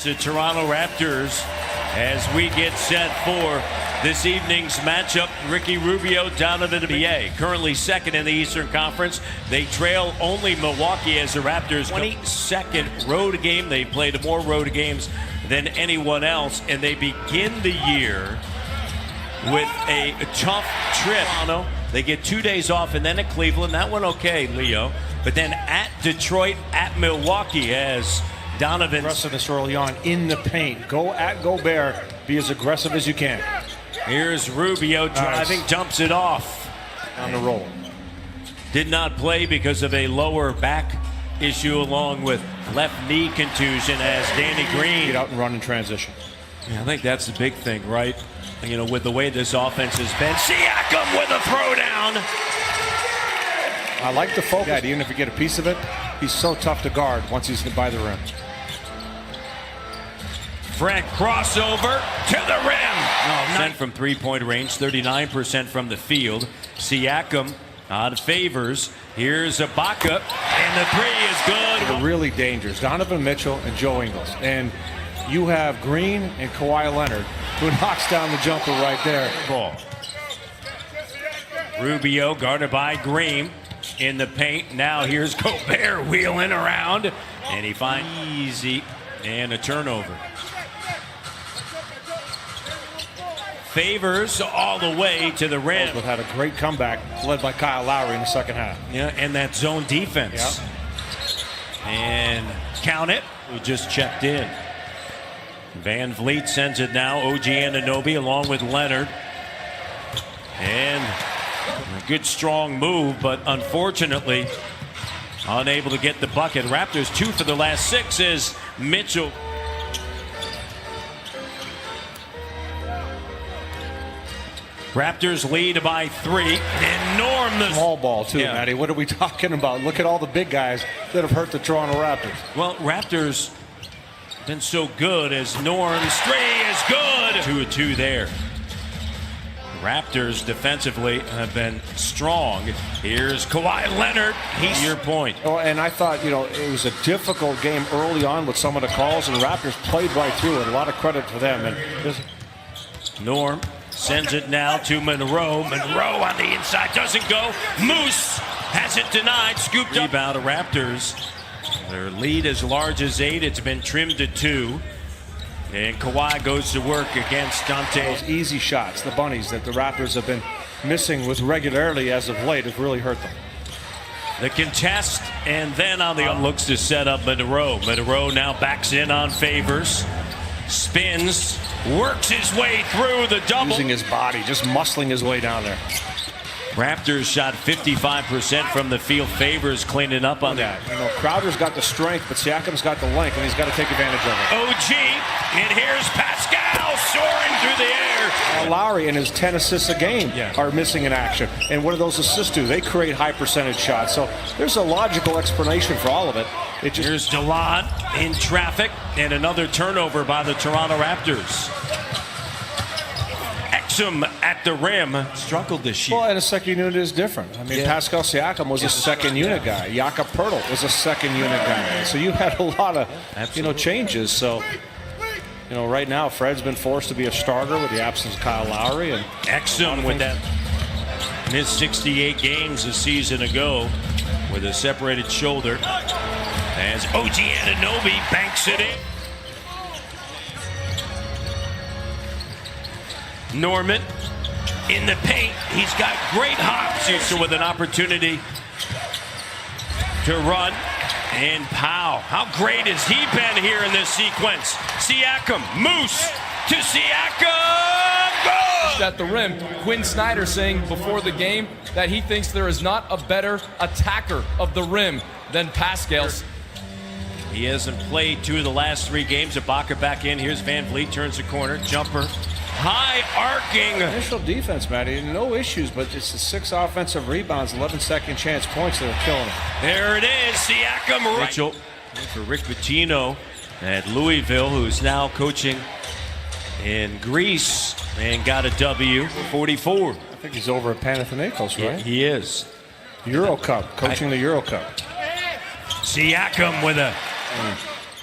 the Toronto Raptors as we get set for this evening's matchup. Ricky Rubio down in the NBA, currently second in the Eastern Conference. They trail only Milwaukee as the Raptors 22nd road game. They played more road games than anyone else, and they begin the year with a tough trip. They get 2 days off, and then at Cleveland. That one okay, Leo. But then at Detroit, at Milwaukee, as Donovan. Aggressiveness early on in the paint. Go at Gobert. Be as aggressive as you can. Here's Rubio driving, dumps it off. On the roll. Did not play because of a lower back issue along with left knee contusion as Danny Green. Get out and run in transition. Yeah, I think that's the big thing, right? You know, with the way this offense has been. Siakam with a throwdown. I like the focus. Yeah, even if you get a piece of it, he's so tough to guard once he's by the rim. Fred crossover to the rim. No, from three-point range, 39% from the field. Siakam on Favors. Here's Ibaka, and the three is good. They're really dangerous. Donovan Mitchell and Joe Ingles. And you have Green and Kawhi Leonard, who knocks down the jumper right there. Ball. Rubio guarded by Green in the paint. Now here's Gobert wheeling around, and he finds easy and a turnover. Favors all the way to the rim. But had a great comeback led by Kyle Lowry in the second half. Yeah, and that zone defense. Yeah. And count it. We just checked in. Van Vliet sends it now. OG Anunoby along with Leonard. And a good strong move, but unfortunately unable to get the bucket. Raptors 2 for the last 6 is Mitchell. Raptors lead by 3. And Norm the small ball too, Matty. What are we talking about? Look at all the big guys that have hurt the Toronto Raptors. Well, Raptors been so good as Norm's 3 is good. 2-2 there. Raptors defensively have been strong. Here's Kawhi Leonard. He's your point. Oh, and I thought, you know, it was a difficult game early on with some of the calls, and the Raptors played right through it. A lot of credit for them. And Norm sends it now to Monroe. Monroe on the inside doesn't go. Moose has it denied. Scooped up. Rebound of Raptors. Their lead as large as 8. It's been trimmed to 2. And Kawhi goes to work against Dante. Those easy shots, the bunnies that the Raptors have been missing with regularity as of late, have really hurt them. The contest, and then on the looks to set up Monroe. Monroe now backs in on Favors. Spins, works his way through the double. Using his body, just muscling his way down there. Raptors shot 55% from the field. Favors cleaning up on that. You know, Crowder's got the strength, but Siakam's got the length, and he's got to take advantage of it. OG, and here's Pascal soaring through the air. Lowry and his 10 assists a game are missing in action. And what do those assists do? They create high percentage shots. So there's a logical explanation for all of it. Here's DeLon in traffic, and another turnover by the Toronto Raptors. At the rim, struggled this year. Well, and a second unit is different. I mean, Pascal Siakam was a second unit guy. Jakob Poeltl was a second unit guy. So you had a lot of, changes. So, right now Fred's been forced to be a starter with the absence of Kyle Lowry. And Exum with that missed 68 games a season ago with a separated shoulder. As OG Anunoby banks it in. Norman in the paint. He's got great hops here with an opportunity to run. And Powell, how great has he been here in this sequence? Siakam, Moose to Siakam, goal! At the rim, Quinn Snyder saying before the game that he thinks there is not a better attacker of the rim than Pascal. He hasn't played 2 of the last 3 games. Ibaka back in. Here's Van Vliet, turns the corner, jumper. High arcing. Initial defense, Matty, no issues, but it's the 6 offensive rebounds, 11 second chance points that are killing him. There it is, Siakam. Mitchell for Rick Pitino at Louisville, who's now coaching in Greece and got a W, 44. I think he's over at Panathinaikos, right? He is. Euro Cup, coaching the Euro Cup. Siakam with a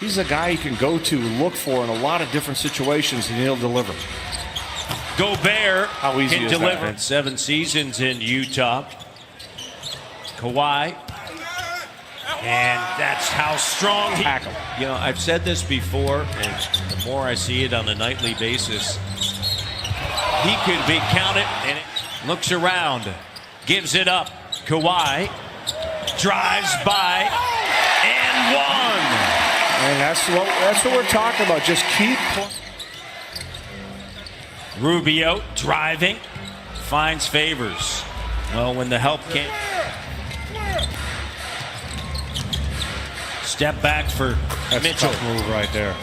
he's a guy you can go to, look for in a lot of different situations, and he'll deliver. Gobert How easy can is deliver. that? 7 seasons in Utah. Kawhi. And that's how strong he... Tackle. You know, I've said this before, and the more I see it on a nightly basis, he could be counted, and it looks around, gives it up. Kawhi drives by and one. And that's what we're talking about. Just keep. Rubio driving, finds Favors. Well, when the help came. Step back for That's Mitchell. a tough move right there.